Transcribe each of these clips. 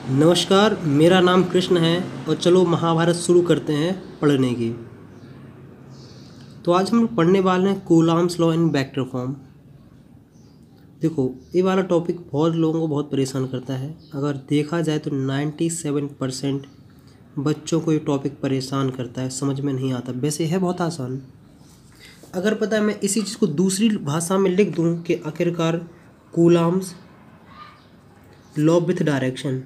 नमस्कार, मेरा नाम कृष्ण है और चलो महाभारत शुरू करते हैं पढ़ने की। तो आज हम पढ़ने वाले हैं Coulomb's law in vector form. देखो, ये वाला टॉपिक बहुत लोगों को बहुत परेशान करता है। अगर देखा जाए तो 97% बच्चों को ये टॉपिक परेशान करता है, समझ में नहीं आता। वैसे है बहुत आसान। अगर पता है मैं इसी चीज़ को दूसरी भाषा में लिख दूँ कि आखिरकार कूलॉम्स लॉ विथ डायरेक्शन,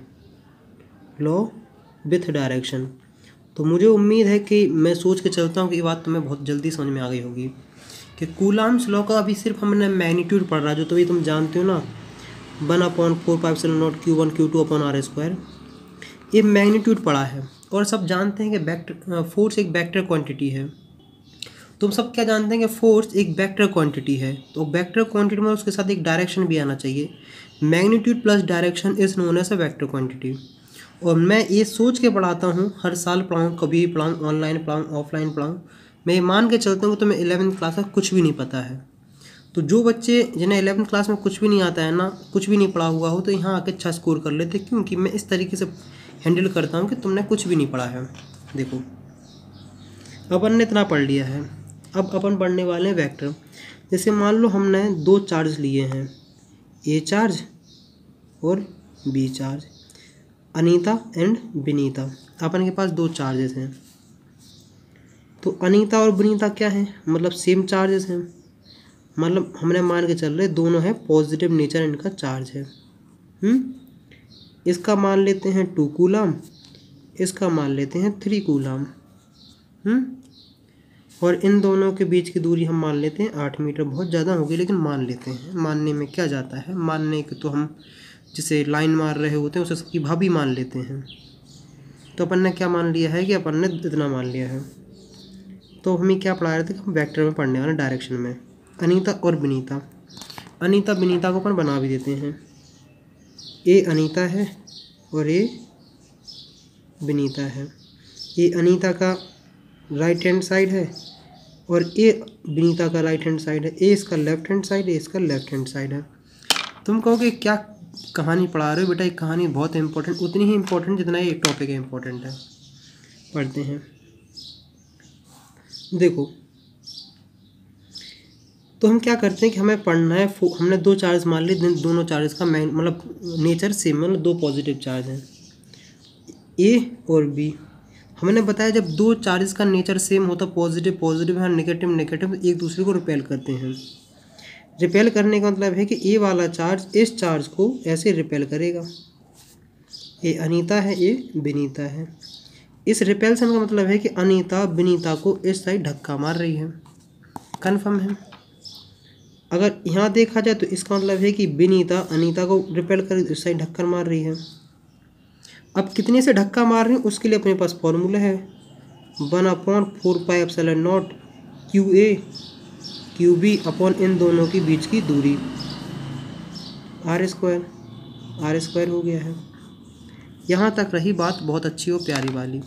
तो मुझे उम्मीद है कि मैं सोच के चलता हूँ कि ये बात तुम्हें बहुत जल्दी समझ में आ गई होगी कि कूलॉम्स लॉ का अभी सिर्फ हमने मैग्नीट्यूड पढ़ रहा है, जो तो ये तुम जानते हो ना, 1/4πε0 Q1 Q2/r²। ये मैग्नीट्यूड पढ़ा है और सब जानते हैं कि फोर्स एक वेक्टर क्वांटिटी है। तुम सब क्या जानते हैं कि फोर्स एक वेक्टर क्वांटिटी है, तो वेक्टर क्वांटिटी में उसके साथ एक डायरेक्शन भी आना चाहिए। Magnitude plus direction is known as a vector quantity. और मैं ये सोच के पढ़ाता हूँ, हर साल पढ़ाऊँ, कभी भी पढ़ाऊँ, ऑनलाइन पढ़ाऊँ, ऑफलाइन पढ़ाऊँ, मैं ये मान के चलता हूँ कि तुम्हें 11th क्लास का कुछ भी नहीं पता है। तो जो बच्चे जिन्हें 11th क्लास में कुछ भी नहीं आता है ना, कुछ भी नहीं पढ़ा हुआ हो, तो यहाँ आके अच्छा स्कोर कर लेते, क्योंकि मैं इस तरीके से हैंडल करता हूँ कि तुमने कुछ भी नहीं पढ़ा है। देखो, अपन ने इतना पढ़ लिया है, अब अपन पढ़ने वाले हैं वेक्टर। जैसे मान लो हमने दो चार्ज लिए हैं, ए चार्ज और B charge, Anita and Vinita. अपन के पास दो चार्जेस हैं, तो अनीता और विनीता क्या हैं, मतलब सेम चार्जेस हैं। मतलब हमने मान के चल रहे दोनों हैं पॉजिटिव नेचर, इनका चार्ज है। इसका मान लेते हैं 2 कूलम, इसका मान लेते हैं 3 कूलम। और इन दोनों के बीच की दूरी हम मान लेते हैं 8 मीटर। बहुत ज़्यादा होगी लेकिन मान लेते हैं, मानने में क्या जाता है। मानने के तो हम जिसे लाइन मार रहे होते हैं उसे सबकी भाभी मान लेते हैं। तो अपन ने क्या मान लिया है कि अपन ने इतना मान लिया है। तो हमें क्या पढ़ा रहे थे कि हम वेक्टर में पढ़ने वाले डायरेक्शन में अनीता और विनीता। अनीता विनीता को अपन बना भी देते हैं। ए अनीता है और ए विनीता है। ए अनीता का राइट हैंड साइड है और ए विनीता का राइट हैंड साइड है। ए इसका लेफ्ट हैंड साइड है, इसका लेफ्ट हैंड साइड है। तुम कहोगे क्या कहानी पढ़ा रहे हो बेटा, एक कहानी बहुत इंपॉर्टेंट, उतनी ही इंपॉर्टेंट जितना ये एक टॉपिक है इंपॉर्टेंट है। पढ़ते हैं। देखो, तो हम क्या करते हैं कि हमें पढ़ना है, हमने दो चार्ज मान लिए, दोनों चार्जेस का मतलब नेचर सेम, मतलब दो पॉजिटिव चार्ज हैं, ए और बी। हमने बताया जब दो चार्जेस का नेचर सेम होता, पॉजिटिव पॉजिटिव है, नेगेटिव नेगेटिव, एक दूसरे को रिपेल करते हैं। रिपेल करने का मतलब है कि ए वाला चार्ज इस चार्ज को ऐसे रिपेल करेगा। ए अनीता है, ए विनीता है। इस रिपेल्सन का मतलब है कि अनीता विनीता को इस साइड धक्का मार रही है। कन्फर्म है। अगर यहाँ देखा जाए तो इसका मतलब है कि विनीता अनीता को रिपेल कर इस साइड धक्का मार रही है। अब कितने से धक्का मार रही है उसके लिए अपने पास फॉर्मूला है, 1/4πε0 QA QB अपॉन इन दोनों के बीच की दूरी R² हो गया है। यहाँ तक रही बात बहुत अच्छी और प्यारी वाली।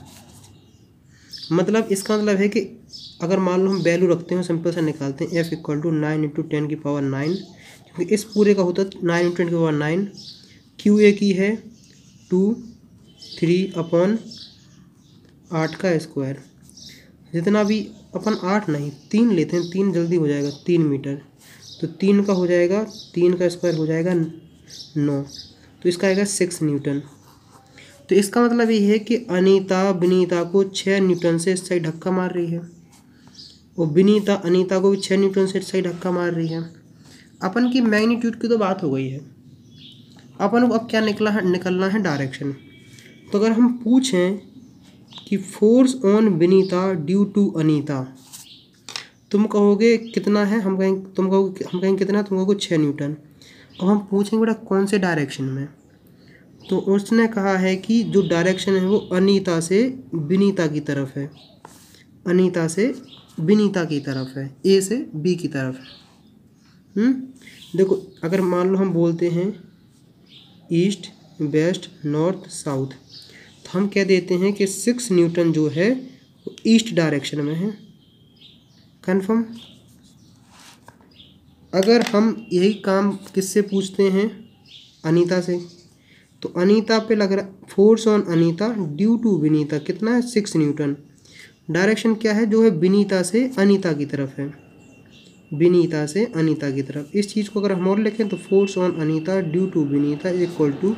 मतलब इसका मतलब है कि अगर मान लो हम वैल्यू रखते हैं, सिंपल सा निकालते हैं, F = 9 × 10⁹, क्योंकि इस पूरे का होता है 9 × 10⁹। QA की है 2 3/8 का स्क्वायर, जितना भी अपन 8 नहीं 3 लेते हैं, 3 जल्दी हो जाएगा, 3 मीटर। तो 3 का हो जाएगा, 3 का स्क्वायर हो जाएगा 9, तो इसका आएगा 6 न्यूटन। तो इसका मतलब ये है कि अनीता विनीता को 6 न्यूटन से इस साइड धक्का मार रही है और विनीता अनीता को भी 6 न्यूटन से इस साइड धक्का मार रही है। अपन की मैग्नीट्यूड की तो बात हो गई है, अपन को अब क्या निकलना है डायरेक्शन। तो अगर हम पूछें कि force on Vinita due to Anita, तुम कहोगे कितना है, हम कहेंगे कितना, तुम कहोगे 6 न्यूटन। अब हम पूछेंगे बेटा कौन से डायरेक्शन में, तो उसने कहा है कि जो डायरेक्शन है वो अनीता से विनीता की तरफ है, अनीता से विनीता की तरफ है, ए से बी की तरफ है। देखो, अगर मान लो हम बोलते हैं ईस्ट वेस्ट नॉर्थ साउथ, तो हम कह देते हैं कि 6 न्यूटन जो है वो ईस्ट डायरेक्शन में है। कन्फर्म। अगर हम यही काम किससे पूछते हैं, अनीता से, तो अनीता पे लग रहा force on Anita due to Vinita कितना है 6 न्यूटन। डायरेक्शन क्या है, जो है विनीता से अनीता की तरफ है, विनीता से अनीता की तरफ। इस चीज़ को अगर हम और लिखें तो force on Anita due to Vinita is equal to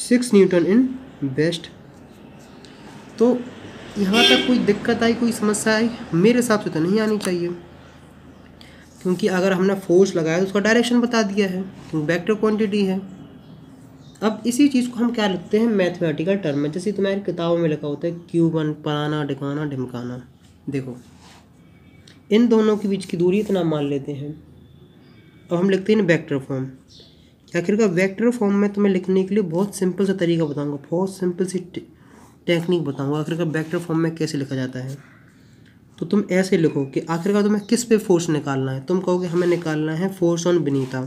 6 newton in west. तो यहाँ तक कोई दिक्कत आई, कोई समस्या आई? मेरे हिसाब से तो नहीं आनी चाहिए, क्योंकि अगर हमने फोर्स लगाया तो उसका डायरेक्शन बता दिया है, क्योंकि वेक्टर क्वांटिटी है। अब इसी चीज़ को हम क्या लिखते हैं मैथमेटिकल टर्म में, जैसे तुम्हारी किताबों में लिखा होता है Q1 पराना ढिकाना ढिमकाना। देखो इन दोनों के बीच की दूरी इतना मान लेते हैं। अब हम लिखते हैं वेक्टर फॉर्म। आखिर का वेक्टर फॉर्म में तुम्हें लिखने के लिए बहुत सिंपल सा तरीका बताऊंगा, बहुत सिंपल सी टेक्निक बताऊंगा आखिर का वेक्टर फॉर्म में कैसे लिखा जाता है। तो तुम ऐसे लिखो कि आखिरकार तुम्हें किस पे फोर्स निकालना है। तुम कहोगे हमें निकालना है फोर्स ऑन विनीता।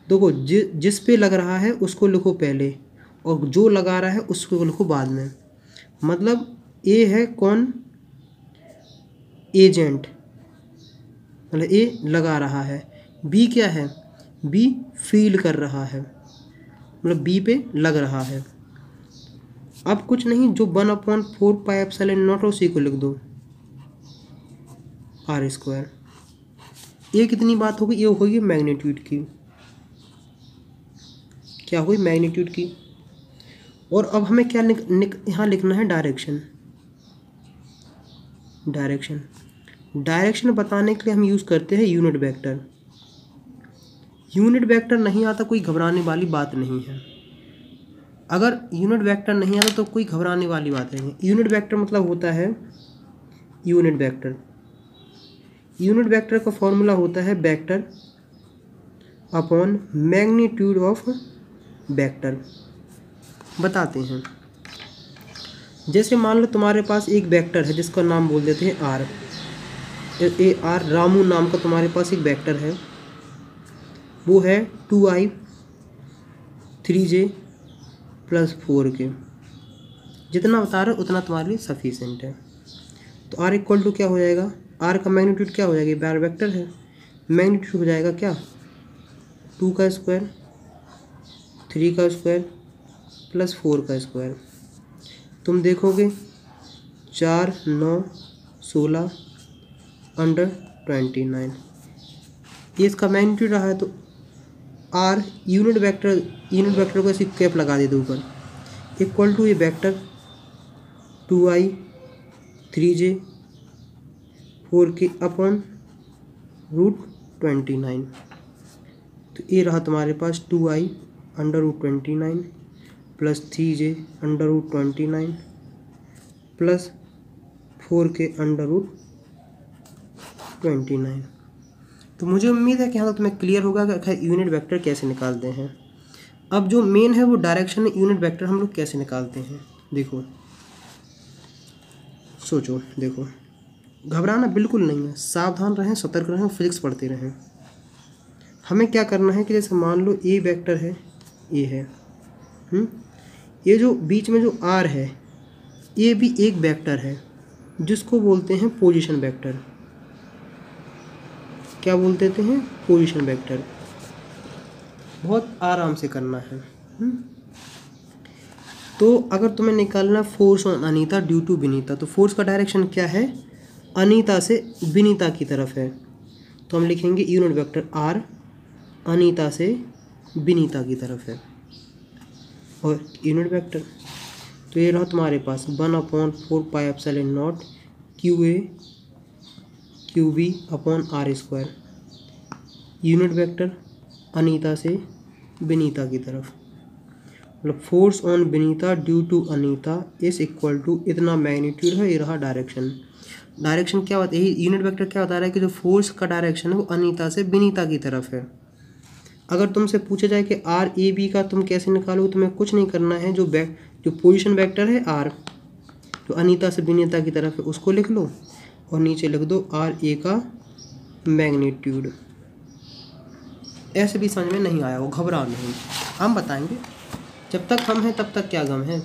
देखो जिस पे लग रहा है उसको लिखो पहले, और जो लगा रहा है उसको लिखो बाद में। मतलब ए है कौन, एजेंट, मतलब ए लगा रहा है। बी क्या है, बी फील कर रहा है, मतलब बी पे लग रहा है। अब कुछ नहीं, जो 1/4 पाई एप्सिलॉन नॉट उसी को लिख दो आर स्क्वायर। ये कितनी बात होगी, ये होगी मैग्नीट्यूड की। क्या हुई, मैग्नीट्यूड की। और अब हमें क्या यहाँ लिखना है डायरेक्शन। डायरेक्शन डायरेक्शन बताने के लिए हम यूज़ करते हैं यूनिट वेक्टर। यूनिट वेक्टर नहीं आता कोई घबराने वाली बात नहीं है। अगर यूनिट वेक्टर नहीं आता तो कोई घबराने वाली बात नहीं है। यूनिट वेक्टर मतलब होता है यूनिट वेक्टर। यूनिट वेक्टर का फॉर्मूला होता है vector upon magnitude of vector. बताते हैं, जैसे मान लो तुम्हारे पास एक वेक्टर है जिसका नाम बोल देते हैं आर। ए आर रामू नाम का तुम्हारे पास एक वेक्टर है, वो है 2i 3j + 4k। जितना बता रहे हो उतना तुम्हारे लिए सफिशेंट है। तो आर इक्वल टू क्या हो जाएगा, आर का मैग्नीट्यूड क्या हो जाएगा, बार वेक्टर है, मैग्नीट्यूड हो जाएगा क्या 2 का स्क्वायर 3 का स्क्वायर + 4 का स्क्वायर। तुम देखोगे 4 9 16 अंडर 29, ये इसका मैग्नीट्यूड रहा है। तो आर यूनिट वेक्टर को ऐसी कैप लगा दे दो ऊपर, इक्वल टू ये vector 2i 3j 4k upon √29। तो ये रहा तुम्हारे पास 2i under √29 + 3j under √29 + 4k under √29। तो मुझे उम्मीद है कि यहाँ तक तुम्हें क्लियर होगा कि यूनिट वेक्टर कैसे निकालते हैं। अब जो मेन है वो डायरेक्शन यूनिट वेक्टर हम लोग कैसे निकालते हैं। देखो सोचो, देखो घबराना बिल्कुल नहीं है, सावधान रहें, सतर्क रहें, फिजिक्स पढ़ते रहें। हमें क्या करना है कि जैसे मान लो ए वेक्टर है, ये है, ये जो बीच में जो आर है ये भी एक वेक्टर है जिसको बोलते हैं पोजीशन वेक्टर। क्या बोल देते हैं, पोजीशन वेक्टर। बहुत आराम से करना है। तो अगर तुम्हें निकालना force on Anita due to Vinita, तो फोर्स का डायरेक्शन क्या है, अनीता से विनीता की तरफ है। तो हम लिखेंगे यूनिट वेक्टर आर अनीता से विनीता की तरफ है, और यूनिट वेक्टर। तो ये रहा तुम्हारे पास 1/4 pi epsilon naught QA QB upon r square, unit vector Anita से विनीता की तरफ। मतलब force on Vinita due to Anita is equal to इतना मैग्नीट्यूड है। ये रहा डायरेक्शन। डायरेक्शन क्या होता है, यूनिट वेक्टर क्या बता रहा है कि जो फोर्स का डायरेक्शन है वो अनीता से विनीता की तरफ है। अगर तुमसे पूछा जाए कि RAB का तुम कैसे निकालोगे, तुम्हें कुछ नहीं करना है। जो पोजीशन वेक्टर है आर, जो अनीता से विनीता की तरफ है, उसको लिख लो और नीचे लिख दो RA का मैग्नीट्यूड। ऐसे भी समझ में नहीं आया हो, घबराओ नहीं, हम बताएंगे। जब तक हम हैं तब तक क्या गम है,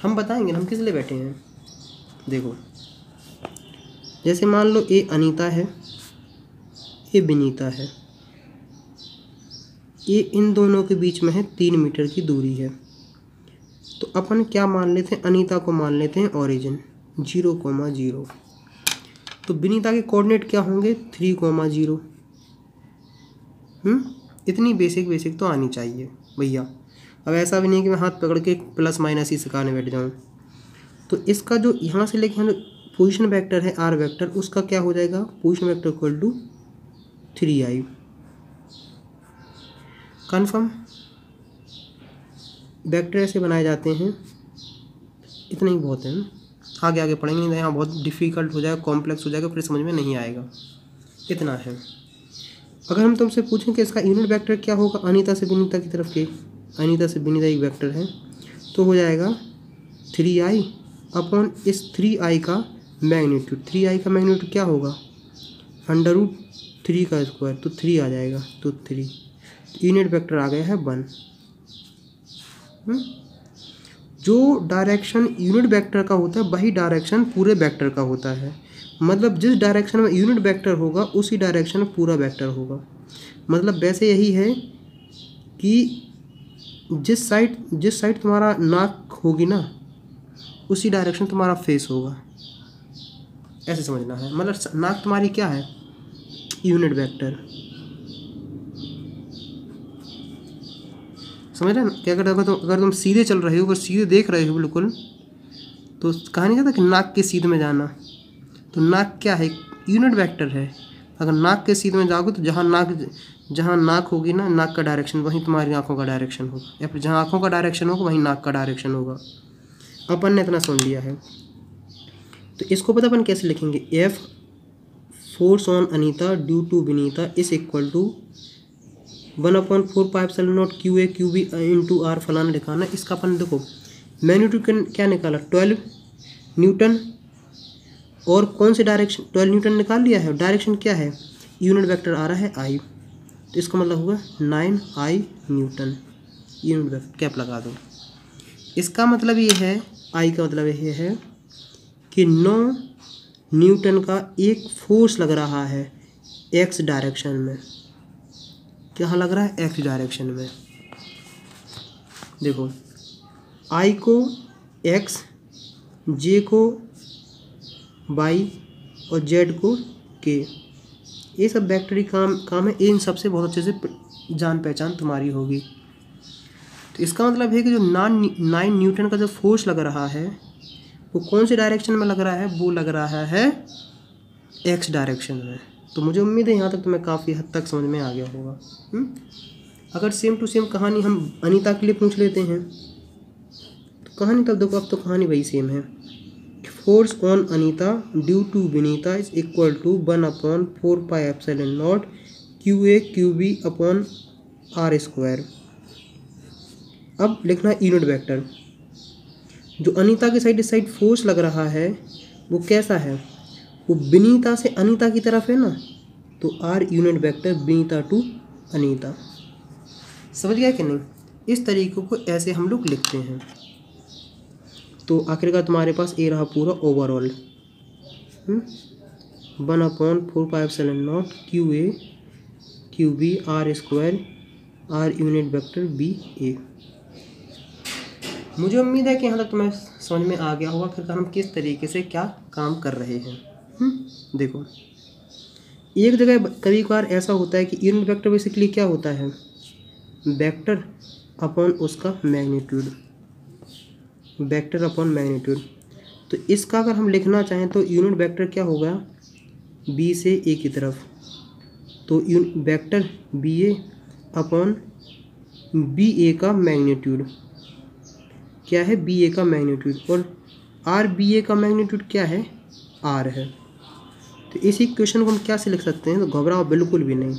हम बताएंगे, हम किस लिए बैठे हैं। देखो जैसे मान लो ए अनीता है, ए विनीता है, ये इन दोनों के बीच में है 3 मीटर की दूरी है। तो अपन क्या मान लेते हैं, अनीता को मान लेते हैं ओरिजिन 0,0। तो विनीता के कोऑर्डिनेट क्या होंगे 3,0। इतनी बेसिक तो आनी चाहिए भैया। अब ऐसा भी नहीं कि मैं हाथ पकड़ के प्लस माइनस ही सिखाने बैठ जाऊँ। तो इसका जो यहाँ से लेके पोजीशन वेक्टर है आर वेक्टर, उसका क्या हो जाएगा, position vector equal to 3i। Confirm. Vector ऐसे बनाए जाते हैं, इतना ही बहुत है। आगे आगे पढ़ेंगे नहीं, यहाँ बहुत डिफ़िकल्ट हो जाएगा, कॉम्प्लेक्स हो जाएगा, फिर समझ में नहीं आएगा। इतना है। अगर हम तुमसे पूछें कि इसका यूनिट वेक्टर क्या होगा अनीता से विनीता की तरफ के, अनीता से विनीता एक वेक्टर है, तो हो जाएगा 3i अपॉन इस 3i का मैग्नीट्यूड। 3i का मैग्नीट्यूड क्या होगा, √3 का स्क्वायर, तो 3 आ जाएगा, तो 3 यूनिट वेक्टर आ गया है 1। जो डायरेक्शन यूनिट वेक्टर का होता है वही डायरेक्शन पूरे वेक्टर का होता है। मतलब जिस डायरेक्शन में यूनिट वेक्टर होगा उसी डायरेक्शन में पूरा वेक्टर होगा। मतलब वैसे यही है कि जिस साइड तुम्हारा नाक होगी ना, उसी डायरेक्शन तुम्हारा फेस होगा, ऐसे समझना है। मतलब नाक तुम्हारी क्या है, यूनिट वेक्टर। समझ रहे हैं क्या? अगर तुम सीधे चल रहे हो, अगर सीधे देख रहे हो बिल्कुल, तो कहा नहीं जाता कि नाक के सीधे में जाना, तो नाक क्या है, यूनिट वेक्टर है। अगर नाक के सीधे में जाओगे तो जहाँ नाक होगी ना, नाक का डायरेक्शन वहीं तुम्हारी आँखों का डायरेक्शन होगा, या फिर जहाँ आँखों का डायरेक्शन होगा वहीं नाक का डायरेक्शन होगा। अपन ने इतना सुन लिया है। तो इसको पता अपन कैसे लिखेंगे, F force on Anita due to Vinita is equal to 1/4πε0 QA QB into r फलाना लिखाना। इसका अपन देखो मैग्नीट्यूड क्या निकाला 12 न्यूटन, और कौन से डायरेक्शन 12 न्यूटन निकाल लिया है। डायरेक्शन क्या है, यूनिट वेक्टर आ रहा है I, तो इसका मतलब होगा 9i Newton. Unit vector cap लगा दो। इसका मतलब ये है, I का मतलब ये है कि 9 न्यूटन का एक फोर्स लग रहा है x डायरेक्शन में। कहाँ लग रहा है, x डायरेक्शन में। देखो I को x, J को y और z को k, ये सब वेक्टरी काम है। इन सबसे बहुत अच्छे से जान पहचान तुम्हारी होगी। तो इसका मतलब है कि जो 9 न्यूटन का जो फोर्स लग रहा है वो कौन से डायरेक्शन में लग रहा है, वो लग रहा है x डायरेक्शन में। तो मुझे उम्मीद है यहाँ तक तुम्हें काफ़ी हद तक समझ में आ गया होगा। अगर सेम टू सेम कहानी हम अनीता के लिए पूछ लेते हैं तो कहानी तब देखो, अब तो कहानी वही सेम है। Force on Anita due to Vinita is equal to 1/4πε0 QA QB upon r square. अब लिखना है यूनिट वेक्टर। जो अनीता के साइड इस साइड फोर्स लग रहा है वो कैसा है, वो विनीता से अनीता की तरफ है ना, तो r unit vector Vinita to Anita. समझ गया कि नहीं। इस तरीके को ऐसे हम लोग लिखते हैं। तो आखिरकार तुम्हारे पास ए रहा पूरा overall 1/4πε0 QA QB r square r unit vector BA। मुझे उम्मीद है कि यहाँ तक तुम्हें समझ में आ गया होगा फिर हम किस तरीके से क्या काम कर रहे हैं। देखो एक जगह कभी कभार ऐसा होता है कि यूनिट वेक्टर बेसिकली क्या होता है, वेक्टर अपॉन उसका मैग्नीट्यूड, वेक्टर अपॉन मैग्नीट्यूड। तो इसका अगर हम लिखना चाहें तो यूनिट वेक्टर क्या होगा, बी से ए की तरफ, तो वेक्टर BA अपॉन BA का मैग्नीट्यूड क्या है, BA का मैग्नीट्यूड, और RBA का मैग्नीट्यूड क्या है, R है। तो इस इक्वेशन को हम क्या से लिख सकते हैं, तो घबराओ बिल्कुल भी नहीं।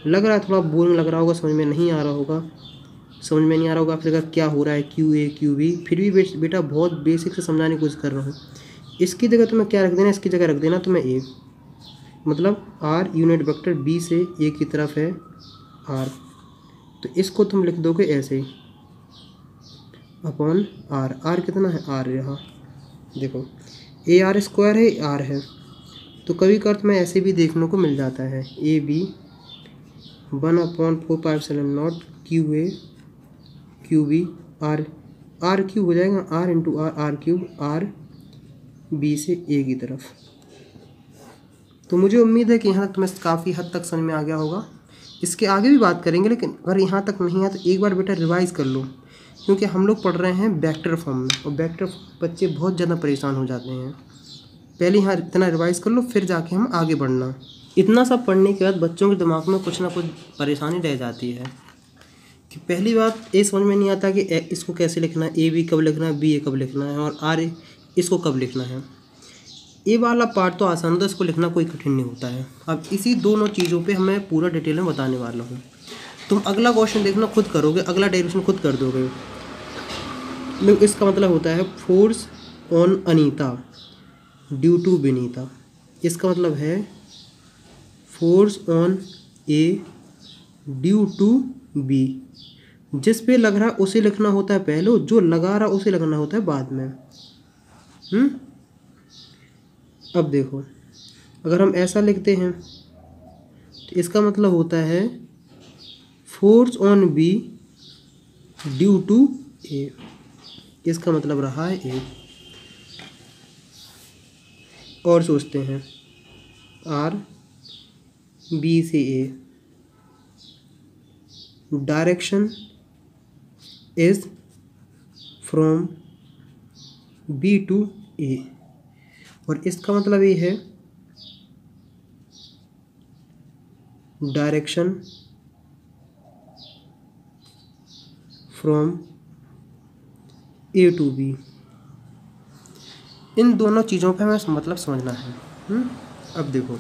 लग रहा है थोड़ा बोरिंग लग रहा होगा, समझ में नहीं आ रहा होगा, फिर क्या हो रहा है QA QB, फिर भी बेटा बहुत बेसिक से समझाने की कोशिश कर रहा हूँ। इसकी जगह तुम्हें क्या रख देना, इसकी जगह रख देना तुम्हें A, मतलब R यूनिट वेक्टर B से A की तरफ है R, तो इसको तुम लिख दोगे ऐसे अपॉन R। R कितना है, R यहाँ देखो ए आर स्क्वायर है, आर है, तो कभी का अर्थ में ऐसे भी देखने को मिल जाता है, A B 1/4 q A q B r, r cube हो जाएगा, r into r, r cube, r B से ए की तरफ। तो मुझे उम्मीद है कि यहाँ तक तुम्हें काफ़ी हद तक समझ में आ गया होगा। इसके आगे भी बात करेंगे, लेकिन अगर यहाँ तक नहीं है तो एक बार बेटा रिवाइज़ कर लो, क्योंकि हम लोग पढ़ रहे हैं वेक्टर फॉर्म में, और वेक्टर बच्चे बहुत ज़्यादा परेशान हो जाते हैं। पहले यहाँ इतना रिवाइज़ कर लो, फिर जाके हम आगे बढ़ना। इतना सब पढ़ने के बाद बच्चों के दिमाग में कुछ ना कुछ परेशानी रह जाती है कि पहली बात ये समझ में नहीं आता कि इसको कैसे लिखना है, ए बी कब लिखना है, बी ए कब लिखना है, और आर इसको कब लिखना है। ये वाला पार्ट तो आसान होता है, इसको लिखना कोई कठिन नहीं होता है। अब इसी दोनों चीज़ों पे मैं पूरा डिटेल में बताने वाला हूँ। तुम अगला क्वेश्चन देखना, खुद करोगे, अगला डेरिवेशन खुद कर दोगे। इसका मतलब होता है force on Anita due to Vinita. इसका मतलब है force on A due to B. जिस पे लग रहा है उसे लिखना होता है पहले, जो लगा रहा उसे लगना होता है बाद में। अब देखो, अगर हम ऐसा लिखते हैं तो इसका मतलब होता है force on B due to A. इसका मतलब रहा है ए। और सोचते हैं आर बी से A, direction is from B to A, और इसका मतलब ये है direction from A to B. इन दोनों चीज़ों पे हमें मतलब समझना है। अब देखो,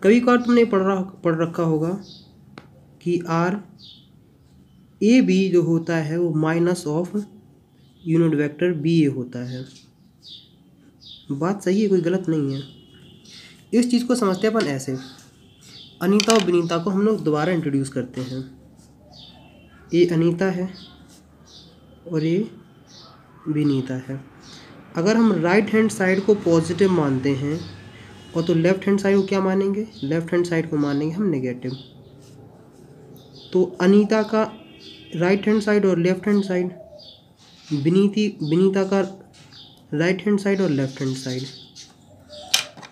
कभी कभार तुमने पढ़ रखा होगा कि आर ए बी जो होता है वो minus of unit vector B A होता है। बात सही है, कोई गलत नहीं है। इस चीज़ को समझते हैं अपन ऐसे, अनीता और विनीता को हम लोग दोबारा इंट्रोड्यूस करते हैं। ये अनीता है और ये विनीता है। अगर हम राइट हैंड साइड को पॉजिटिव मानते हैं और तो लेफ्ट हैंड साइड को क्या मानेंगे, लेफ्ट हैंड साइड को मानेंगे हम नेगेटिव। तो अनीता का राइट हैंड साइड और लेफ्ट हैंड साइड, विनीता का राइट हैंड साइड और लेफ्ट हैंड साइड।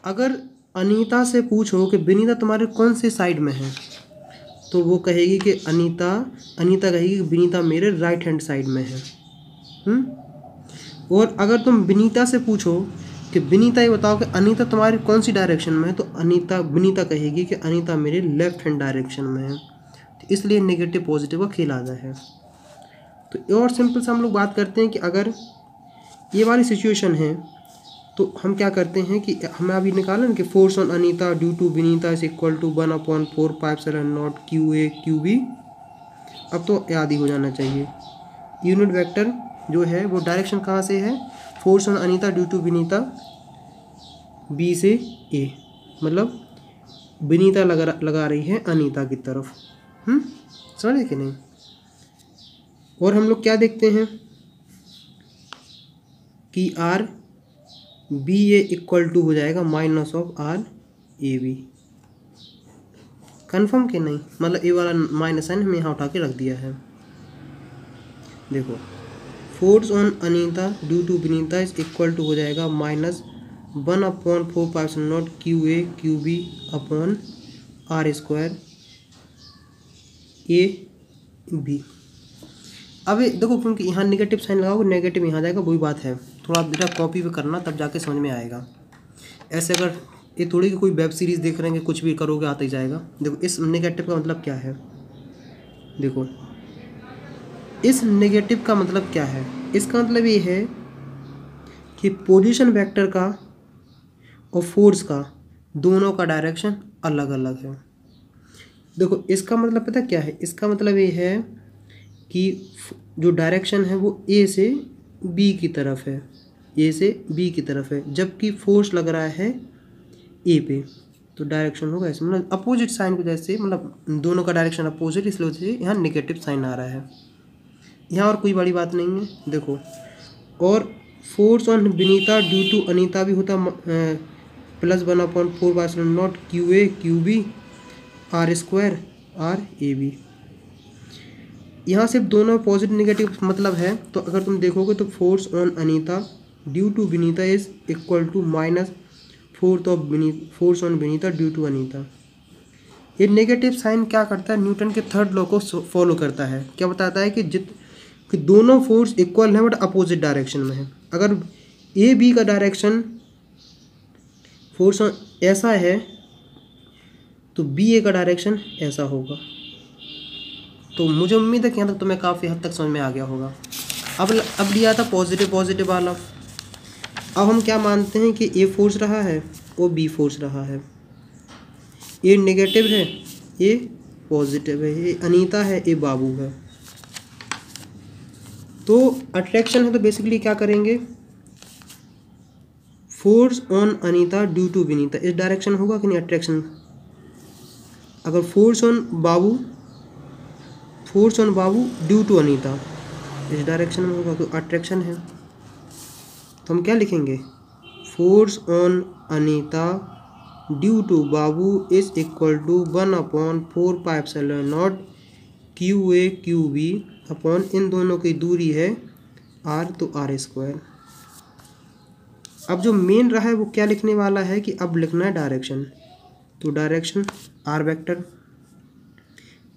अगर अनीता से पूछो कि विनीता तुम्हारे कौन से साइड में है, तो वो कहेगी कि अनीता कहेगी कि विनीता मेरे राइट हैंड साइड में है। और अगर तुम विनीता से पूछो कि विनीता ये बताओ कि अनीता तुम्हारी कौन सी डायरेक्शन में है, तो विनीता कहेगी कि अनीता मेरे लेफ्ट हैंड डायरेक्शन में है। तो इसलिए नेगेटिव पॉजिटिव का खेल आता है। तो और सिंपल से हम लोग बात करते हैं कि अगर ये वाली सिचुएशन है तो हम क्या करते हैं कि हमें अभी निकाला ना कि force on Anita due to Vinita is equal to 1/4 q A q B. अब तो याद ही हो जाना चाहिए, यूनिट वेक्टर जो है वो डायरेक्शन कहाँ से है, force on Anita due to Vinita B से ए, मतलब विनीता लगा रही है अनीता की तरफ। समझे कि नहीं। और हम लोग क्या देखते हैं कि r B A equal to हो जाएगा minus of r A B. Confirm कि नहीं, मतलब ए वाला माइनस साइन हमने यहाँ उठा के रख दिया है। देखो, force on Anita due to Vinita is equal to हो जाएगा -1/4 q A q B upon r square A B. अब देखो, क्योंकि यहाँ नेगेटिव साइन लगाओगे, नेगेटिव यहाँ जाएगा, वही बात है। थोड़ा बेटा कॉपी पे करना, तब जाके समझ में आएगा। ऐसे अगर ये थोड़ी कि कोई वेब सीरीज़ देख रहे हैं, कुछ भी करोगे आता ही जाएगा। देखो, इस नेगेटिव का मतलब क्या है, देखो इस नेगेटिव का मतलब क्या है। इसका मतलब ये है कि पोजीशन वेक्टर का और फोर्स का दोनों का डायरेक्शन अलग अलग है। देखो, इसका मतलब पता क्या है, इसका मतलब ये है कि जो डायरेक्शन है वो ए से बी की तरफ है, ए से बी की तरफ है, जबकि फोर्स लग रहा है ए पे, तो डायरेक्शन होगा ऐसे, मतलब अपोजिट साइन की वजह से, मतलब दोनों का डायरेक्शन अपोजिट, इसलिए वजह से यहाँ नेगेटिव साइन आ रहा है। यहाँ और कोई बड़ी बात नहीं है। देखो, और force on Vinita due to Anita भी होता +1/4 QA QB R² RAB। यहाँ सिर्फ दोनों पॉजिटिव नेगेटिव मतलब है, तो अगर तुम देखोगे तो force on Anita due to Vinita is equal to force on Vinita due to Anita. ये नेगेटिव साइन क्या करता है, न्यूटन के थर्ड लॉ को फॉलो करता है। क्या बताता है कि दोनों फोर्स इक्वल हैं बट अपोजिट डायरेक्शन में है। अगर ए बी का डायरेक्शन फोर्स ऐसा है तो बी ए का डायरेक्शन ऐसा होगा। तो मुझे उम्मीद है कि यहाँ तक तुम्हें काफ़ी हद तक समझ में आ गया होगा। अब लिया था पॉजिटिव वाला। अब हम क्या मानते हैं कि ए फोर्स रहा है और बी फोर्स रहा है। ए नेगेटिव है, ए पॉजिटिव है, ए अनीता है, ए बाबू है। तो अट्रैक्शन है तो बेसिकली क्या करेंगे, force on Anita due to Vinita इस डायरेक्शन होगा कि नहीं अट्रैक्शन। अगर force on Babu due to Anita इस डायरेक्शन में होगा तो अट्रैक्शन है। तो हम क्या लिखेंगे, force on Anita due to Babu is equal to 1/4πε0 QA QB upon इन दोनों की दूरी है R तो R²। अब जो मेन रहा है वो क्या लिखने वाला है कि अब लिखना है डायरेक्शन। तो डायरेक्शन R वेक्टर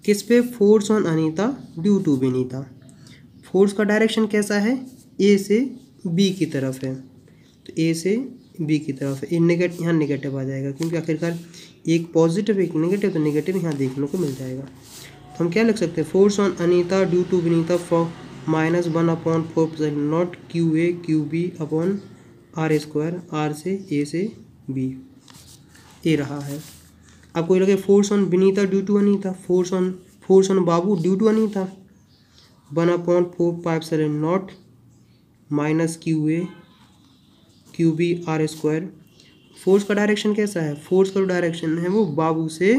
किस पे, force on Anita due to Vinita. Force का डायरेक्शन कैसा है, ए से बी की तरफ है, तो ए से बी की तरफ है। यहाँ नेगेटिव आ जाएगा क्योंकि आखिरकार एक पॉजिटिव एक नेगेटिव, तो नेगेटिव यहाँ देखने को मिल जाएगा। तो हम क्या लिख सकते हैं, force on Anita due to Vinita for -1/4πε0 QA QB upon R² R से B ए रहा है। अब कोई लगे force on Vinita due to Anita, force on Babu due to Anita 1/4πε0 QA QB R²। Force का डायरेक्शन कैसा है, फोर्स का डायरेक्शन है वो बाबू से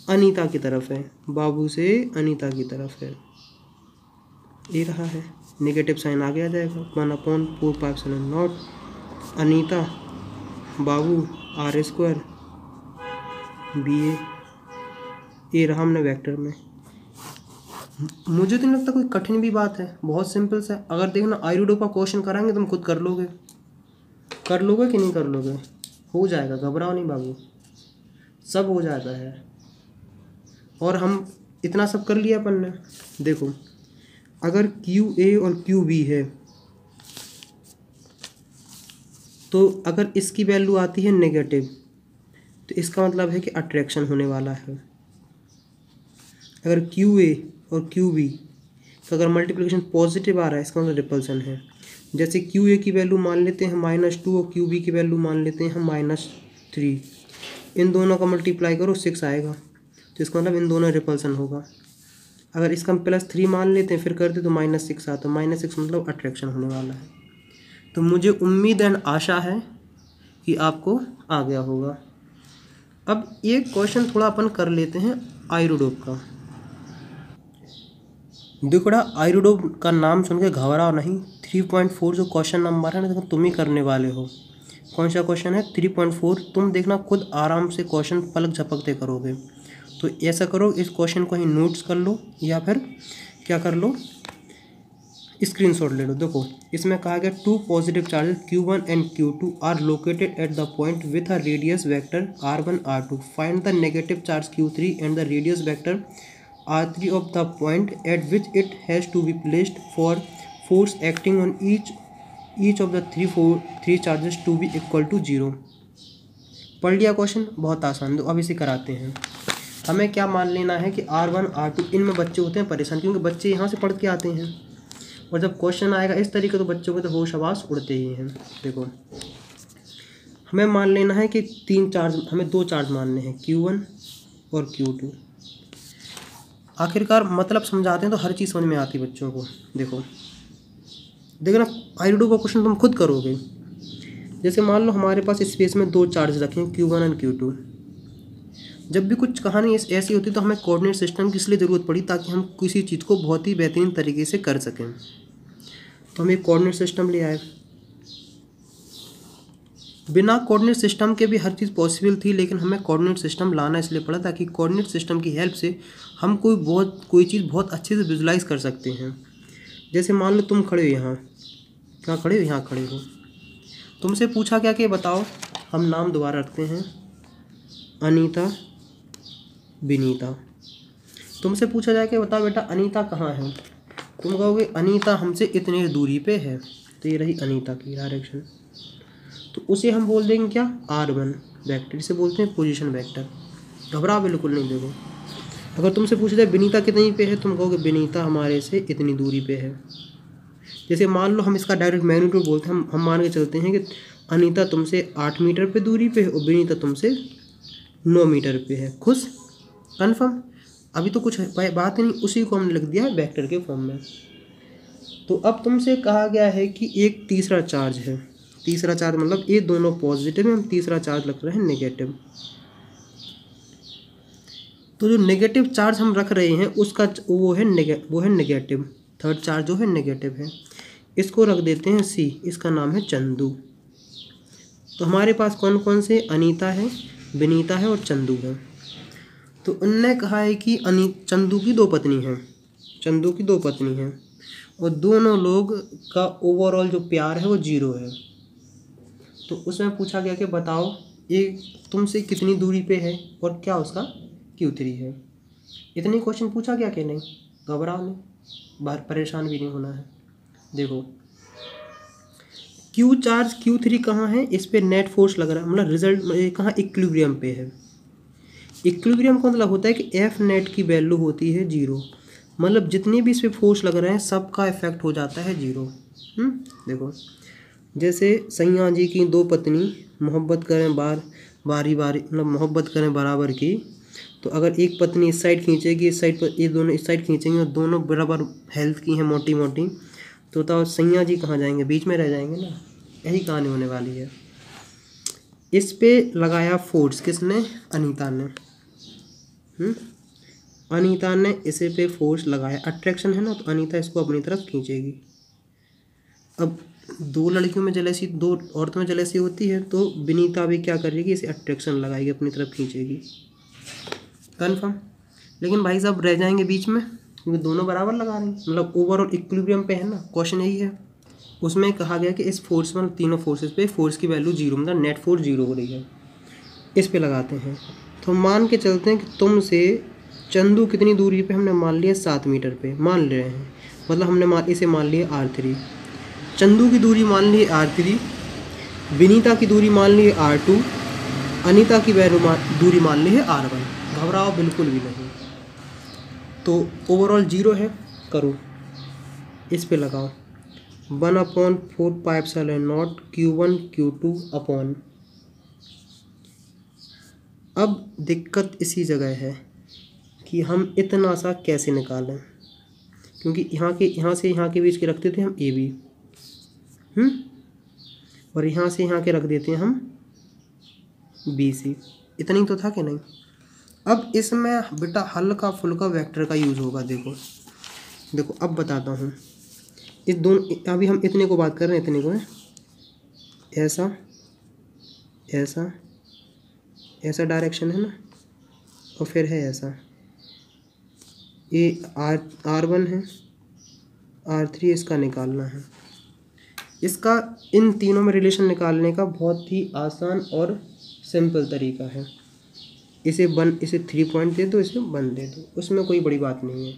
अनीता की तरफ है, बाबू से अनीता की तरफ है, ये रहा है। नेगेटिव साइन आगे आ जाएगा 1/4πε0 अनीता बाबू R² BA ये रहा हमने वेक्टर में। मुझे तो नहीं लगता कोई कठिन भी बात है, बहुत सिंपल सा। अगर देखना आईरूडो का क्वेश्चन कराएंगे तुम खुद कर लोगे कि नहीं कर लोगे, हो जाएगा, घबराओ नहीं बाबू, सब हो जाता है। और हम इतना सब कर लिया अपन ने। देखो अगर QA और QB है तो अगर इसकी वैल्यू आती है नेगेटिव तो इसका मतलब है कि अट्रैक्शन होने वाला है। अगर QA और QB तो अगर मल्टीप्लिकेशन पॉजिटिव आ रहा है इसका मतलब रिपल्सन है। जैसे QA की वैल्यू मान लेते हैं -2 और QB की वैल्यू मान लेते हैं हम -3, इन दोनों का मल्टीप्लाई करो 6 आएगा, तो इसका मतलब इन दोनों रिपल्सन होगा। अगर इसका हम +3 मान लेते हैं फिर करते तो -6 आता, -6 मतलब अट्रैक्शन होने वाला है। तो मुझे उम्मीद एंड आशा है कि आपको आ गया होगा। अब एक क्वेश्चन थोड़ा अपन कर लेते हैं आईरूडोप का। देखो आईरूडोप का नाम सुन के घबराओ नहीं। 3.4 जो क्वेश्चन नंबर है ना, देखो तुम ही करने वाले हो। कौन सा क्वेश्चन है 3.4, तुम देखना खुद आराम से क्वेश्चन पलक झपकते करोगे। तो ऐसा करो, इस क्वेश्चन को ही नोट्स कर लो या फिर क्या कर लो, स्क्रीनशॉट ले लो। देखो इसमें कहा गया 2 positive charges Q1 and Q2 are located at the point with a radius vector R1 R2। Find the negative charge Q3 and the radius vector R3 of the point at which it has to be placed for force acting on each of the three charges to be equal to 0। पढ़ लिया question, बहुत आसान। तो अब इसे कराते हैं। हमें क्या मान लेना है कि R1 R2 इनमें बच्चे होते हैं परेशान, क्योंकि बच्चे यहाँ से पढ़ के आते हैं और जब क्वेश्चन आएगा इस तरीके तो बच्चों के तो होश हवास उड़ते ही हैं। देखो हमें मान लेना है कि 3 चार्ज, हमें 2 चार्ज मानने हैं Q1 और Q2। आखिरकार मतलब समझाते हैं तो हर चीज़ समझ में आती है बच्चों को। देखो देखना आईरूडो का क्वेश्चन तुम खुद करोगे। जैसे मान लो हमारे पास स्पेस में 2 चार्ज रखे हैं Q1 और Q2। जब भी कुछ कहानी ऐसी होती तो हमें कोऑर्डिनेट सिस्टम की इसलिए ज़रूरत पड़ी ताकि हम किसी चीज़ को बहुत ही बेहतरीन तरीके से कर सकें। तो हम एक कोऑर्डिनेट सिस्टम ले आए। बिना कोऑर्डिनेट सिस्टम के भी हर चीज़ पॉसिबल थी, लेकिन हमें कोऑर्डिनेट सिस्टम लाना इसलिए पड़ा ताकि कोऑर्डिनेट सिस्टम की हेल्प से हम कोई चीज़ बहुत अच्छे से विजुलाइज कर सकते हैं। जैसे मान लो तुम खड़े हो यहाँ, कहाँ खड़े हो, यहाँ खड़े हो, तुमसे पूछा क्या कि बताओ, हम नाम दोबारा रखते हैं अनीता, विनीता। तुमसे पूछा जाए कि बताओ बेटा अनीता कहाँ है, तुम कहोगे अनीता हमसे इतनी दूरी पे है, तो ये रही अनीता की डायरेक्शन। तो उसे हम बोल देंगे क्या, R1 वेक्टर, इसे बोलते हैं पोजीशन वेक्टर। घबराओ बिल्कुल नहीं। देखो अगर तुमसे पूछा जाए विनीता कितनी पे है, तुम कहोगे विनीता हमारे से इतनी दूरी पे है। जैसे मान लो हम इसका डायरेक्ट मैग्नीट्यूड बोलते हैं, हम मान के चलते हैं कि अनीता तुमसे 8 मीटर पे दूरी पे है और विनीता तुमसे 9 मीटर पे है। खुश, कन्फर्म। अभी तो कुछ बात नहीं, उसी को हमने लिख दिया वेक्टर के फॉर्म में। तो अब तुमसे कहा गया है कि एक तीसरा चार्ज है, तीसरा चार्ज मतलब ये दोनों पॉजिटिव है, हम तीसरा चार्ज रख रहे हैं नेगेटिव। तो जो नेगेटिव चार्ज हम रख रहे हैं उसका वो है नेगेटिव, थर्ड चार्ज जो है नेगेटिव है। इसको रख देते हैं C, इसका नाम है चंदू। तो हमारे पास कौन कौन से, अनीता है, विनीता है और चंदू है। तो उनने कहा है कि चंदू की 2 पत्नी हैं, चंदू की 2 पत्नी हैं और दोनों लोग का ओवरऑल जो प्यार है वो 0 है। तो उसमें पूछा गया कि बताओ ये तुमसे कितनी दूरी पे है और क्या उसका Q3 है। इतनी क्वेश्चन पूछा गया कि नहीं, घबराओ नहीं, बाहर परेशान भी नहीं होना है। देखो Q चार्ज Q3 कहाँ है, इस पे नेट फोर्स लग रहा है, मतलब रिजल्ट कहाँ, इक्विलिब्रियम पे है। इक्विलिब्रियम का मतलब होता है कि F नेट की वैल्यू होती है 0, मतलब जितने भी इस पर फोर्स लग रहे हैं सबका इफेक्ट हो जाता है 0। देखो जैसे सैया जी की 2 पत्नी मोहब्बत करें बारी मतलब मोहब्बत करें बराबर की, तो अगर एक पत्नी इस साइड खींचेगी, इस साइड पर, ये दोनों इस साइड खींचेंगे और दोनों बराबर हेल्थ की हैं, मोटी मोटी, तो बताओ सैया जी कहाँ जाएंगे, बीच में रह जाएंगे ना। यही कहानी होने वाली है। इस पे लगाया फोर्स किसने, अनीता ने। अनीता ने इसे पे फोर्स लगाया, अट्रैक्शन है ना, तो अनीता इसको अपनी तरफ खींचेगी। अब 2 लड़कियों में जलेसी, 2 औरतों में जलेसी होती है, तो विनीता भी क्या करेगी, इसे अट्रैक्शन लगाएगी, अपनी तरफ खींचेगी। कन्फर्म। लेकिन भाई साहब रह जाएंगे बीच में, क्योंकि दोनों बराबर लगा रहे हैं, मतलब ओवरऑल इक्विलिब्रियम पे है ना, क्वेश्चन यही है। उसमें कहा गया कि इस फोर्स में, तीनों फोर्सेस पे फोर्स की वैल्यू 0, मतलब नेट फोर्स 0 हो रही है। इस पे लगाते हैं, तो मान के चलते हैं कि तुमसे चंदू कितनी दूरी पे, हमने मान लिया 7 मीटर पे मान ले रहे हैं, मतलब हमने इसे मान लिया R3। चंदू की दूरी मान ली R3, विनीता की दूरी मान ली R2, अनीता की दूरी मान ली है R1। घबराओ बिल्कुल भी नहीं। तो ओवरऑल 0 है, करो इस पे लगाओ 1/4πε0 Q1 Q2 अपॉन। अब दिक्कत इसी जगह है कि हम इतना सा कैसे निकालें, क्योंकि यहाँ से यहाँ के बीच के रखते थे हम AB, और यहाँ से यहाँ के रख देते हैं हम BC। इतना ही तो था कि नहीं। अब इसमें बेटा हल्का फुल्का वेक्टर का यूज़ होगा। देखो अब बताता हूँ, इस दोनों, अभी हम इतने को बात कर रहे हैं, इतने को है, ऐसा ऐसा ऐसा डायरेक्शन है ना, और फिर है ऐसा, ये R1 है, R3 इसका निकालना है। इसका इन तीनों में रिलेशन निकालने का बहुत ही आसान और सिंपल तरीका है। इसे 3 पॉइंट दे दो, इसे 1 दे दो, उसमें कोई बड़ी बात नहीं है।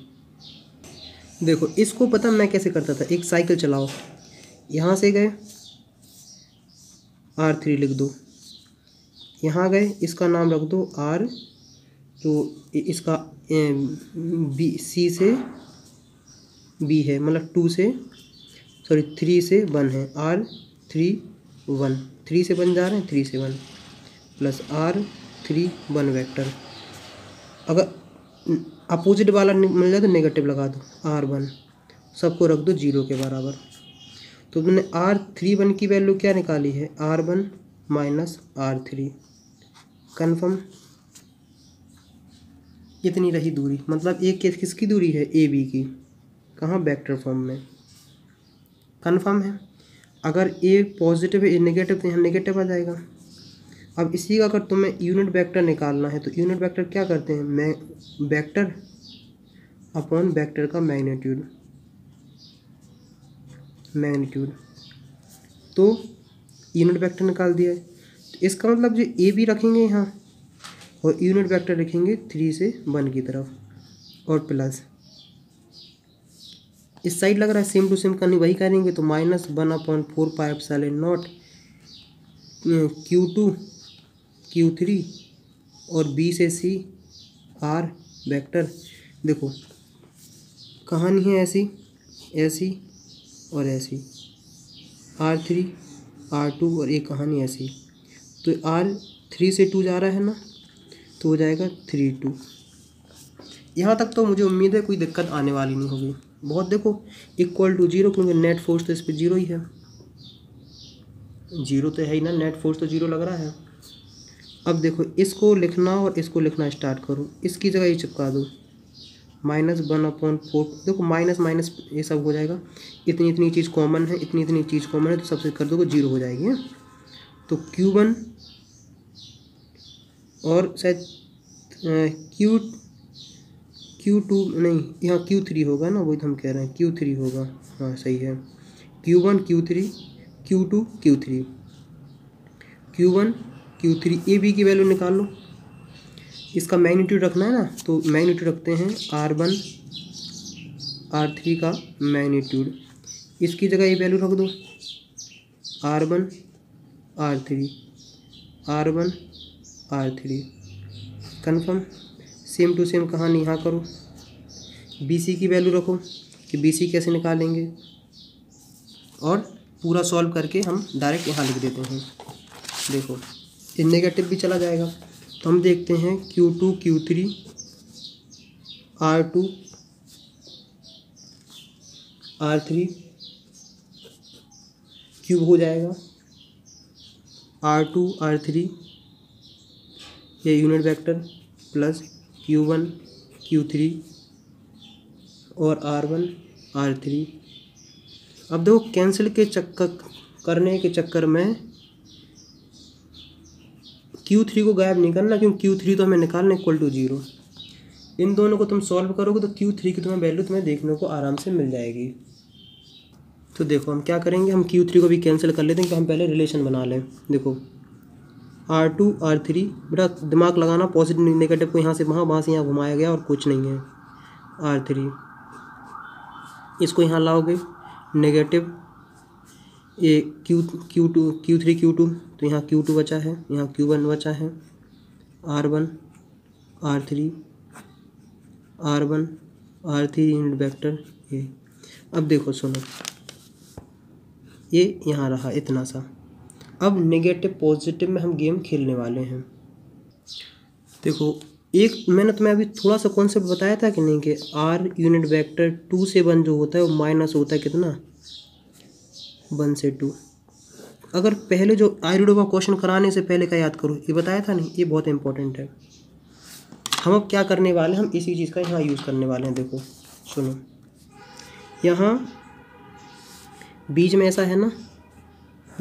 देखो इसको पता मैं कैसे करता था, एक साइकिल चलाओ, यहाँ से गए R3 लिख दो, यहाँ गए इसका नाम रख दो R, तो इसका C से B है, मतलब 3 से 1 है, R3 1, 3 से 1 जा रहे हैं, 3 से 1 प्लस R3 1 वेक्टर। अगर अपोजिट वाला मिल जाए तो नेगेटिव लगा दो, R1 सबको रख दो 0 के बराबर। तो तुमने R3 1 की वैल्यू क्या निकाली है, R1 माइनस R3। कन्फर्म। इतनी रही दूरी, मतलब एक किसकी दूरी है, AB की, कहाँ, वेक्टर फॉर्म में। कन्फर्म है। अगर ए पॉजिटिव है ए नेगेटिव तो यहाँ नेगेटिव आ जाएगा। अब इसी का अगर तुम्हें यूनिट वेक्टर निकालना है तो यूनिट वेक्टर क्या करते हैं, मैं वेक्टर अपॉन वेक्टर का मैग्नीट्यूड तो यूनिट वेक्टर निकाल दिया है। तो इसका मतलब जो ए भी रखेंगे यहाँ और यूनिट वेक्टर लिखेंगे 3 से 1 की तरफ और प्लस इस साइड लग रहा है सेम टू सेम करनी वही करेंगे तो -1/4πε0 Q2 Q3 और B से C R वेक्टर। देखो कहानी है ऐसी ऐसी और ऐसी R3 R2 और एक कहानी ऐसी। तो R3 से 2 जा रहा है ना तो हो जाएगा 3 2। यहाँ तक तो मुझे उम्मीद है कोई दिक्कत आने वाली नहीं होगी। बहुत देखो =0 क्योंकि नेट फोर्स तो इस पर 0 ही है, 0 तो है ही ना, नेट फोर्स तो 0 लग रहा है। अब देखो इसको लिखना और इसको लिखना स्टार्ट करो, इसकी जगह ये चिपका दो -1/4। देखो माइनस माइनस ये सब हो जाएगा, इतनी इतनी चीज़ कॉमन है, इतनी इतनी चीज़ कॉमन है तो सबसे कर दो 0 हो जाएगी। तो Q1 और शायद Q2 नहीं, यहाँ Q3 होगा ना, वही तो हम कह रहे हैं Q3 होगा, हाँ सही है। Q1 Q3 Q2 Q3 Q1 Q3 A B की वैल्यू निकाल लो। इसका मैग्नीट्यूड रखना है ना तो मैग्नीट्यूड रखते हैं R1 R3 का मैग्नीट्यूड, इसकी जगह ये वैल्यू रख दो R1 R3 R1 R3 confirm. Same to same कहानी यहाँ करो, BC की वैल्यू रखो कि BC कैसे निकालेंगे और पूरा सॉल्व करके हम डायरेक्ट यहाँ लिख देते हैं। देखो ये नेगेटिव भी चला जाएगा तो हम देखते हैं Q2 Q3 R2 R3 cube हो जाएगा R2 R3 ये unit vector plus Q1 Q3 और R1 R3। अब देखो कैंसिल के चक्कर करने के चक्कर में Q3 को गायब नहीं करना क्योंकि Q3 तो हमें निकालना =0। इन दोनों को तुम सॉल्व करोगे तो Q3 की तुम्हें वैल्यू तुम्हें देखने को आराम से मिल जाएगी। तो देखो हम क्या करेंगे, हम Q3 को भी कैंसिल कर लेते हैं, तो हम पहले रिलेशन बना लें। देखो R2 R3 बेटा दिमाग लगाना, पॉजिटिव नेगेटिव को यहाँ से वहाँ से यहाँ घुमाया गया और कुछ नहीं है। R3 इसको यहाँ लाओगे नेगेटिव ये Q2 Q3 Q2 तो यहाँ Q2 बचा है, यहाँ Q1 बचा है, R1 R3 R1 R3 unit vector ये। अब देखो सुनो ये यहाँ रहा इतना सा। अब नेगेटिव पॉजिटिव में हम गेम खेलने वाले हैं। देखो एक मैंने तुम्हें अभी थोड़ा सा कॉन्सेप्ट बताया था कि नहीं कि R यूनिट वेक्टर 2 से 1 जो होता है वो माइनस होता है कितना 1 से 2। अगर पहले जो आयुर्वेद का क्वेश्चन कराने से पहले का याद करो, ये बताया था नहीं, ये बहुत इंपॉर्टेंट है। हम अब क्या करने वाले हैं, हम इसी चीज़ का यहाँ यूज़ करने वाले हैं। देखो सुनो यहाँ बीच में ऐसा है ना,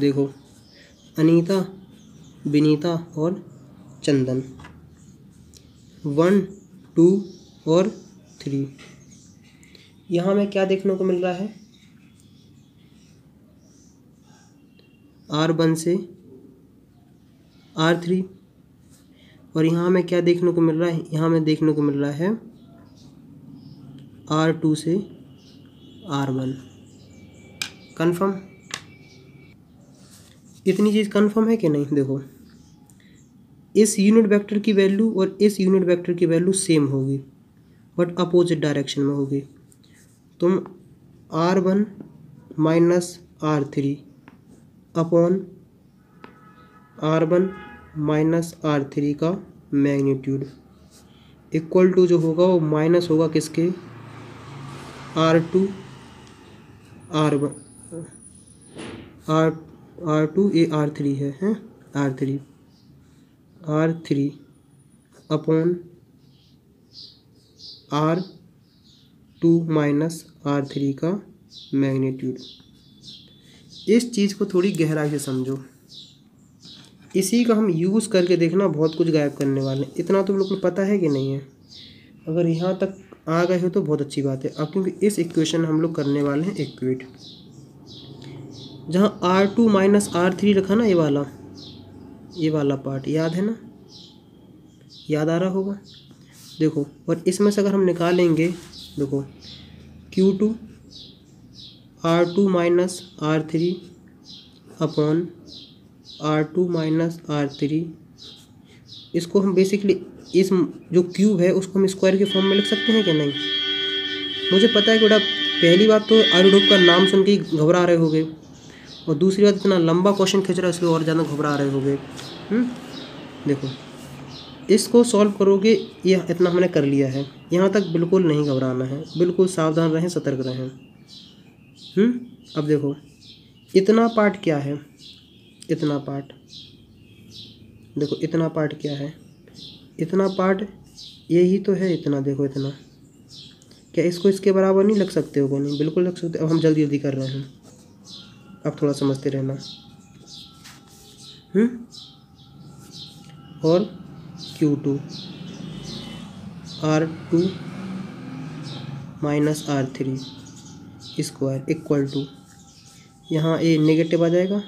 देखो अनीता विनीता और चंदन 1 2 और 3। यहाँ में क्या देखने को मिल रहा है R1 से R3 और यहाँ में क्या देखने को मिल रहा है, यहाँ में देखने को मिल रहा है R2 से R1। कंफर्म, इतनी चीज़ कंफर्म है कि नहीं। देखो इस यूनिट वेक्टर की वैल्यू और इस यूनिट वेक्टर की वैल्यू सेम होगी बट अपोजिट डायरेक्शन में होगी। तुम R1 minus R3 upon R1 minus R3 का मैग्नीट्यूड इक्वल टू जो होगा वो माइनस होगा किसके R2 R1 R2 ये R3 है R3 upon R2 minus R3 का मैग्नीट्यूड। इस चीज़ को थोड़ी गहराई से समझो, इसी का हम यूज़ करके देखना बहुत कुछ गायब करने वाले हैं। इतना तो लोग को पता है कि नहीं है? अगर यहाँ तक आ गए हो तो बहुत अच्छी बात है। अब क्योंकि इस इक्वेशन हम लोग करने वाले हैं इक्वेट, जहाँ R2 माइनस R3 रखा ना, ये वाला पार्ट याद है ना, याद आ रहा होगा। देखो, और इसमें से अगर हम निकालेंगे, देखो Q2 R2 minus R3 upon R2 minus R3, इसको हम बेसिकली इस जो क्यूब है उसको हम स्क्वायर के फॉर्म में लिख सकते हैं क्या? नहीं। मुझे पता है कि बेटा पहली बात तो आर्यडोप का नाम सुन के ही घबरा रहे होगे, और दूसरी बात इतना लंबा क्वेश्चन खींच रहा है इसलिए और ज़्यादा घबरा रहे होगे। देखो, इसको सॉल्व करोगे, ये इतना हमने कर लिया है, यहाँ तक बिल्कुल नहीं घबराना है, बिल्कुल सावधान रहें, सतर्क रहें। अब देखो इतना पार्ट क्या है, इतना पार्ट, देखो इतना पार्ट क्या है, इतना पार्ट यही तो है, इतना देखो इतना, क्या इसको इसके बराबर नहीं लग सकते हो? नहीं, बिल्कुल लग सकते। अब हम जल्दी जल्दी कर रहे हैं, अब थोड़ा समझते रहना। और Q2 R2 minus R3 square equal to, यहाँ ये नेगेटिव आ जाएगा,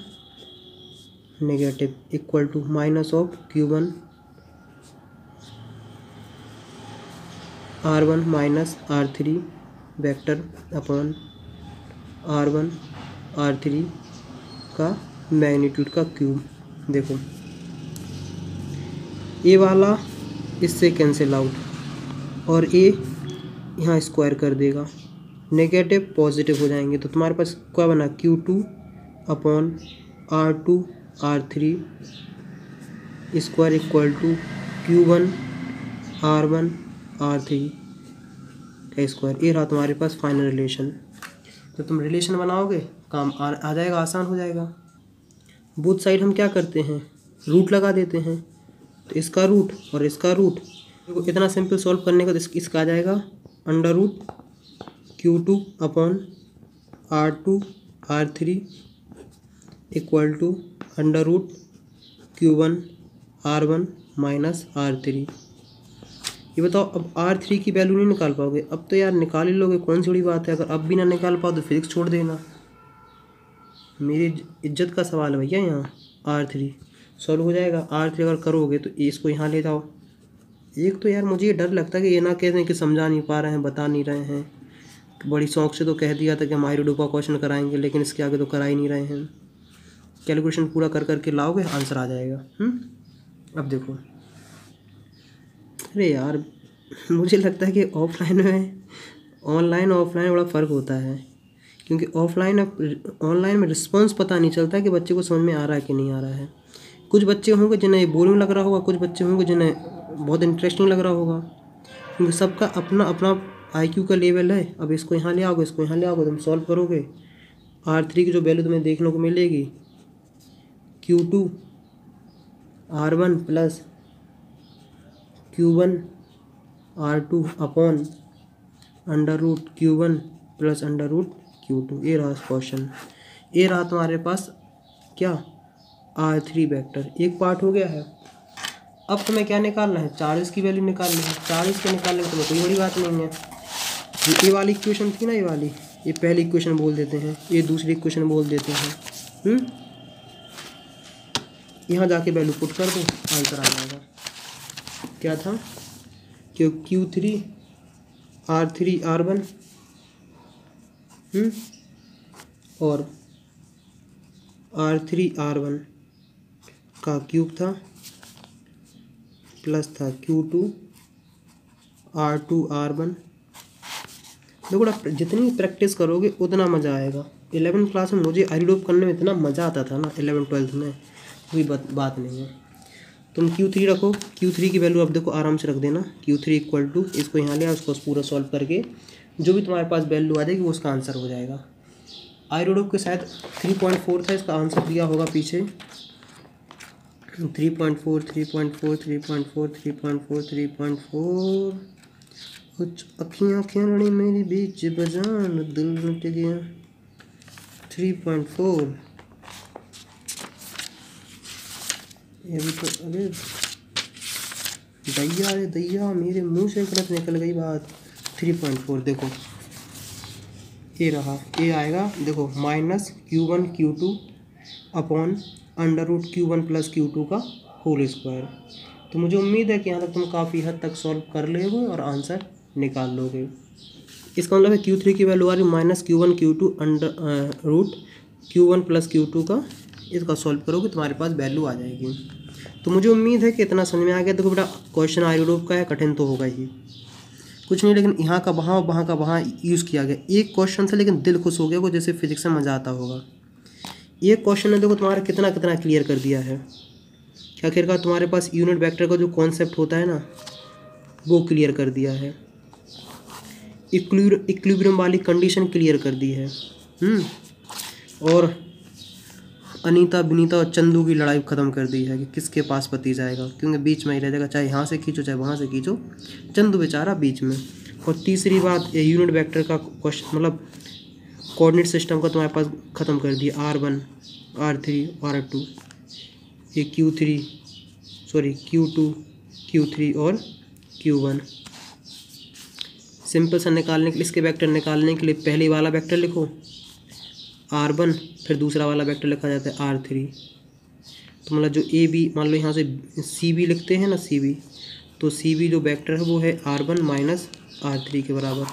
negative equal to minus of Q1 R1 minus R3 vector upon R1 R3 का मैग्नीट्यूड का क्यूब। देखो ये वाला इससे कैंसिल आउट, और ये यहाँ स्क्वायर कर देगा, नेगेटिव पॉजिटिव हो जाएंगे, तो तुम्हारे पास क्या बना? Q2 upon R2 R3 square equal to Q1 R1 R3 का स्क्वायर। ये रहा तुम्हारे पास फाइनल रिलेशन। तो तुम रिलेशन बनाओगे, काम आ जाएगा, आसान हो जाएगा। बोथ साइड हम क्या करते हैं? रूट लगा देते हैं, तो इसका रूट और इसका रूट, देखो इतना सिंपल सॉल्व करने का, तो इसका आ जाएगा under root Q2 upon R2 R3 equal to under root Q1 R1 minus R3। ये बताओ, अब R3 की वैल्यू नहीं निकाल पाओगे? अब तो यार निकाल ही लोगे, कौन सी बड़ी बात है। अगर अब भी ना निकाल पाओ तो फिजिक्स छोड़ देना, मेरी इज्जत का सवाल है भैया। यहाँ R3 सॉल्व हो जाएगा। R3 अगर करोगे तो इसको यहाँ ले जाओ। एक तो यार मुझे ये डर लगता है कि ये ना कहते हैं कि समझा नहीं पा रहे हैं, बता नहीं रहे हैं। बड़ी शौक से तो कह दिया था कि हम आर्यडोप का क्वेश्चन कराएंगे, लेकिन इसके आगे तो करा ही नहीं रहे हैं। कैलकुलेशन पूरा कर करके लाओगे, आंसर आ जाएगा। अब देखो, अरे यार मुझे लगता है कि ऑफलाइन में ऑनलाइन ऑफलाइन बड़ा फ़र्क होता है, क्योंकि ऑनलाइन में रिस्पॉन्स पता नहीं चलता कि बच्चे को समझ में आ रहा है कि नहीं आ रहा है। कुछ बच्चे होंगे जिन्हें बोरिंग लग रहा होगा, कुछ बच्चे होंगे जिन्हें बहुत इंटरेस्टिंग लग रहा होगा, क्योंकि सबका अपना अपना IQ का लेवल है। अब इसको यहाँ ले आओगे, इसको यहाँ ले आओगे, तुम सॉल्व करोगे, R3 की जो वैल्यू तुम्हें देखने को मिलेगी Q2 R1 plus Q1 R2 upon under root Q1 plus under root Q2। ये रहा क्वेश्चन, ये रहा तुम्हारे पास क्या? R3 vector. एक पार्ट हो गया है। अब तुम्हें क्या निकालना है? चार्जेस की वैल्यू निकालनी है। चार्जेस के निकालने में तुम्हें कोई बड़ी बात नहीं है। ये वाली इक्वेशन थी ना, ये वाली, ये पहली इक्वेशन बोल देते हैं, ये दूसरी इक्वेशन बोल देते हैं। यहाँ जाके वैल्यू पुट कर दो, आंसर आ जाएगा। क्या था कि Q3 R3 R1 और R3 R1 का क्यूब था, प्लस था Q2 R2 R1। देखो जितनी प्रैक्टिस करोगे उतना मज़ा आएगा। 11th क्लास में मुझे आर्यडोप करने में इतना मज़ा आता था ना, 11th-12th में, कोई बात नहीं है। तुम Q3 रखो, Q3 की वैल्यू अब देखो आराम से रख देना, Q3 इक्वल टू, इसको यहाँ ले आओ, उसको पूरा सॉल्व करके जो भी तुम्हारे पास वैल्यू आ जाएगी वो उसका आंसर हो जाएगा। आर्यडोप के शायद 3.4 था, इसका आंसर दिया होगा पीछे 3.4 3.4 3.4 3.4 3.4। कुछ अखियाँ खेलनी मेरी बीच बजान, दिल लुट गया। 3.4 ये भी तो, अरे दैया मेरे मुंह से गलत निकल गई बात। 3.4 देखो ये रहा, ये आएगा देखो -Q1 Q2 upon √Q1 + Q2 का होल स्क्वायर। तो मुझे उम्मीद है कि यहाँ तक तुम काफ़ी हद तक सॉल्व कर लोगे और आंसर निकाल लोगे। इसका मतलब है Q3 की वैल्यू आ रही -Q1 Q2 √Q1 + Q2 का, इसका सॉल्व करोगे तुम्हारे पास वैल्यू आ जाएगी। तो मुझे उम्मीद है कि इतना समझ में आ गया। देखो बेटा क्वेश्चन आयुर्वेद का है, कठिन तो होगा ही कुछ नहीं, लेकिन यहाँ का वहाँ का वहाँ यूज़ किया गया। एक क्वेश्चन था लेकिन दिल खुश हो गया को, जैसे फिजिक्स में मज़ा आता होगा। एक क्वेश्चन ने देखो तुम्हारा कितना कितना क्लियर कर दिया है। क्या आखिरकार तुम्हारे पास यूनिट वेक्टर का जो कॉन्सेप्ट होता है ना वो क्लियर कर दिया है, इक्विलिब्रियम वाली कंडीशन क्लियर कर दी है। और अनीता विनीता और चंदू की लड़ाई ख़त्म कर दी है कि किसके पास पति जाएगा, क्योंकि बीच में ही रह जाएगा, चाहे यहाँ से खींचो चाहे वहाँ से खींचो, चंदू बेचारा बीच में। और तीसरी बात ये यूनिट वेक्टर का क्वेश्चन मतलब कोऑर्डिनेट सिस्टम का तुम्हारे पास ख़त्म कर दिया, R1 R3 R2, ये Q2 Q3 और Q1। सिंपल सा निकालने के लिए, इसके वेक्टर निकालने के लिए पहले वाला वेक्टर लिखो R1, फिर दूसरा वाला वेक्टर लिखा जाता है R3। तो मतलब जो ए बी, मान लो यहाँ से CB लिखते हैं ना CB, तो CB जो वेक्टर है वो है R1 - R3 के बराबर।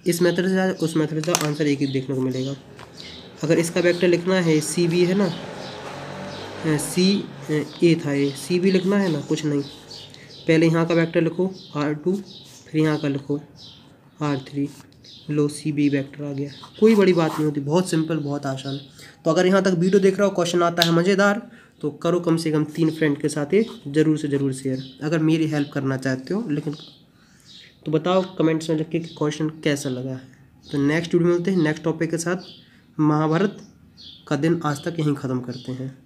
इस मेथड से उस मेथड से आंसर एक ही देखने को मिलेगा। अगर इसका वेक्टर लिखना है CB है ना, A था ये, CB लिखना है ना, कुछ नहीं, पहले यहाँ का वेक्टर लिखो R2, फिर यहाँ का लिखो R3, लो CB वेक्टर आ गया। कोई बड़ी बात नहीं होती, बहुत सिंपल, बहुत आसान। तो अगर यहाँ तक वीडियो देख रहा हो, क्वेश्चन आता है मज़ेदार, तो करो कम से कम 3 फ्रेंड के साथ ये ज़रूर से ज़रूर शेयर, अगर मेरी हेल्प करना चाहते हो। लेकिन तो बताओ कमेंट्स में लिख के कि क्वेश्चन कैसा लगा है। तो नेक्स्ट वीडियो मिलते हैं नेक्स्ट टॉपिक के साथ। महाभारत का दिन आज तक यहीं ख़त्म करते हैं।